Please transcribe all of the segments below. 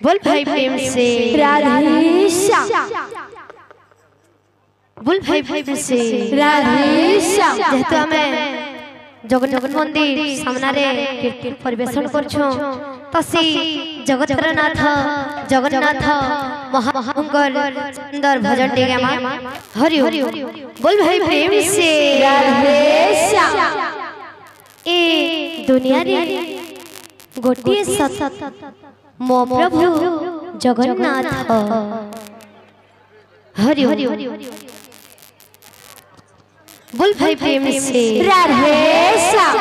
बोल भाई प्रेम से राधे श्याम। बोल भाई प्रेम से राधे श्याम। जेहेतु आमे जगन्नाथ मंदिर सामने कीर्तन परिवेशन करछो तसी जगतर नाथ जगन्नाथ महामंगल सुंदर भजन टे गामा हरि हरि बोल भाई प्रेम से राधे श्याम। ए दुनिया रे गोटे सत मो प्रभु जगन्नाथ हरि हरि बोल भाई प्रेम से राधे श्याम।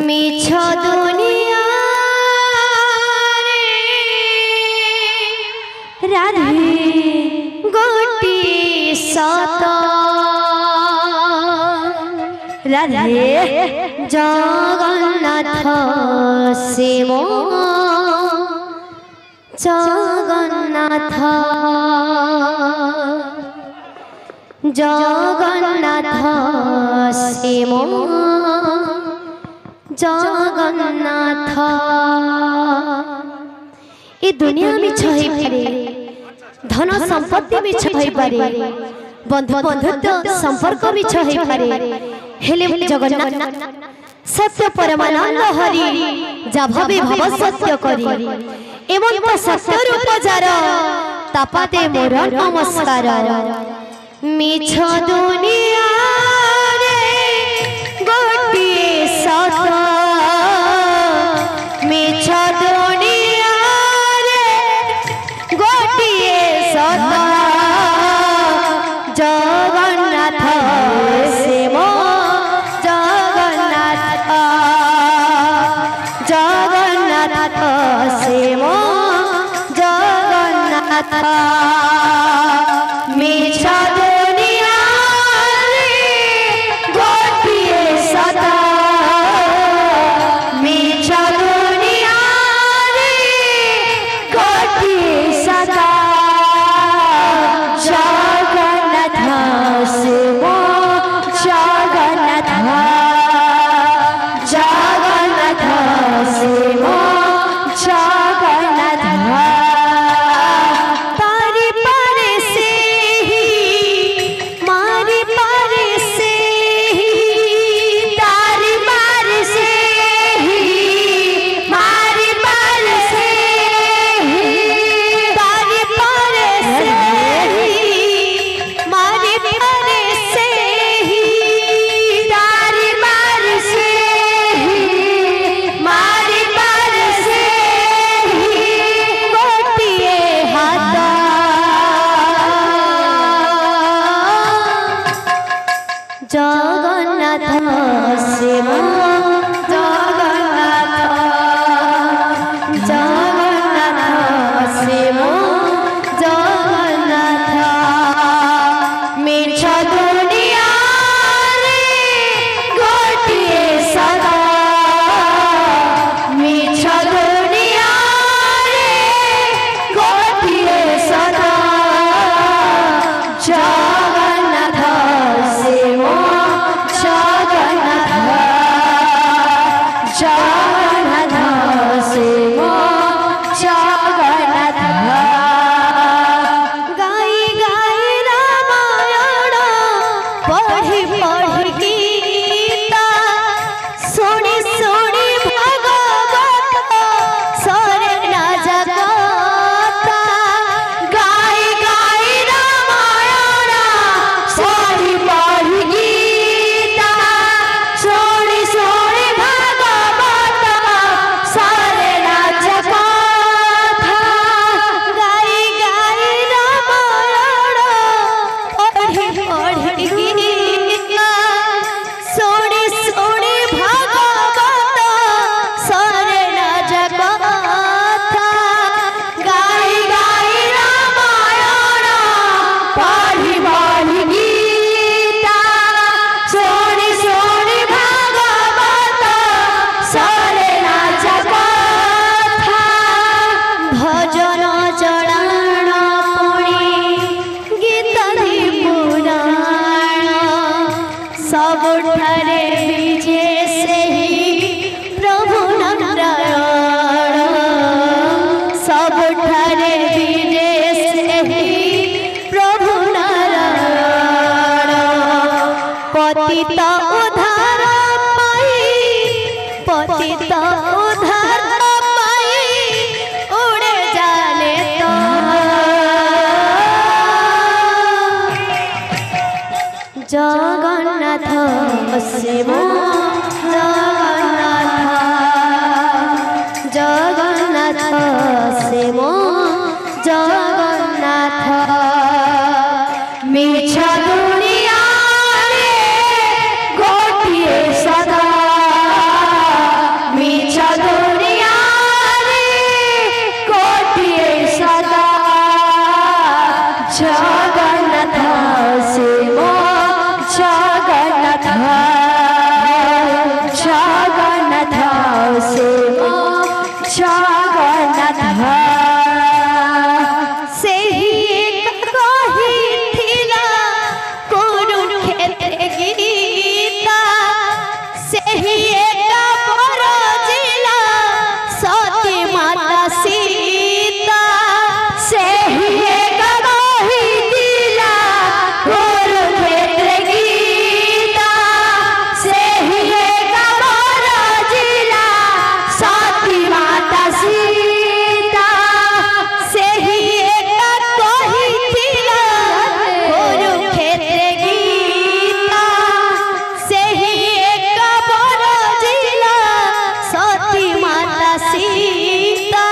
मिछ दुनिया रे राधे गोटी सत राधे जगन्नाथ शिव जगन्नाथ जगन्नाथ शिव जगन्नाथ ये दुनिया में छही पारे धन संपत्ति में छही पारे बंधु बंधुत्व संपर्क में छही पारे हेले जगन्नाथ सत्य परमानंद हरि जा भवे भव सत्य करी एवं तो सत्य रूप जार तापाते मोर नमस्कार मिछ दुनिया रे गोटे सत मिछ दुनिया रे गोटे सत जगन्नाथ शिव जगन्नाथ जगन्नाथ शिव जगन्नाथ मिछ दुनिया रे गोटे सत मिछ दुनिया रे गोटे सत जगन्नाथ शिव जगन्नाथ जगन्नाथ शिव जगन्नाथ तारी पारे से ही मारी पारे से ही तारी पारे से ही मारी पारे से ही तारी पारे से ही मारी पारे से ही तारी पारे से ही मारी पारे से ही गोटिए हाथ जगन्नाथ शिव जगन्नाथ जगन्नाथ शिव जगन्नाथ मिछ दुनिया रे गोटिए सदा मिछ दुनिया रे गोटिए सदा जगन्नाथ शिव जगन्नाथ जगन्नाथ शिव जगन्नाथ गाई गाई रामायण पढ़ी पढ़ी गीता सुनी सुनी भागवत सरे ना जगता गाई गाई रामायण पढ़ी पढ़ी गीता सुनी सुनी भागवत पतित उद्धार पाई पतित उद्धार पाई उड़े जाने तो जगन्नाथ शिव जगन्नाथ शिव जगन्नाथ मिछ दुनिया रे गोटिए सदा मिछ दुनिया रे गोटिए सदा जगन्नाथ शिव जगन्नाथ जगन्नाथ शिव जगन्नाथ से ही कहिथिला कुरुक्षेत्र गीता से ही बरजिला सती माता सीता से ही कहिथिला कुरुक्षेत्र गीता से ही बरजिला सती माता सीता से ही कहिथिला कुरुक्षेत्र गीता से ही बरजिला सती माता सीता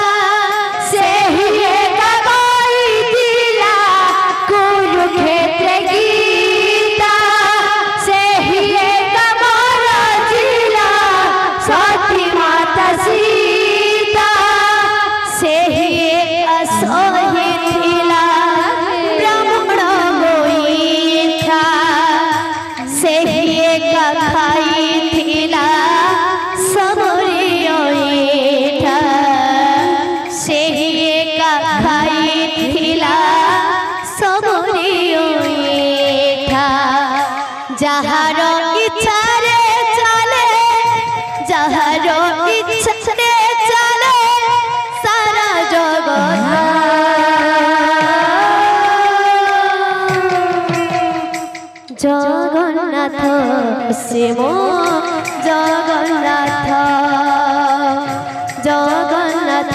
से ही कहिथिला कुरुक्षेत्र गीता से ही बरजिला सती माता सीता से ही असहिथिला ब्राह्मण गोईठा से ही खाइथिला समरियोईठा से ही खाइथिला समरियोईठा जहार इच्छा रे चले जहार इच्छा रे चले सारा जगत जगन्नाथ शिव जगन्नाथ जगन्नाथ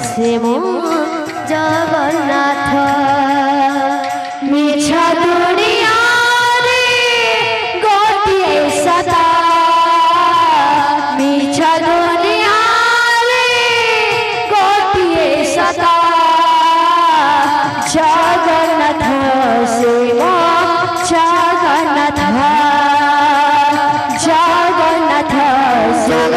शिव जगन्नाथ मिछ दुनिया रे गोटिए सदा मिछ दुनिया रे गोटिए सदा जगन्नाथ शिव जगन्नाथ जगन्नाथ शिव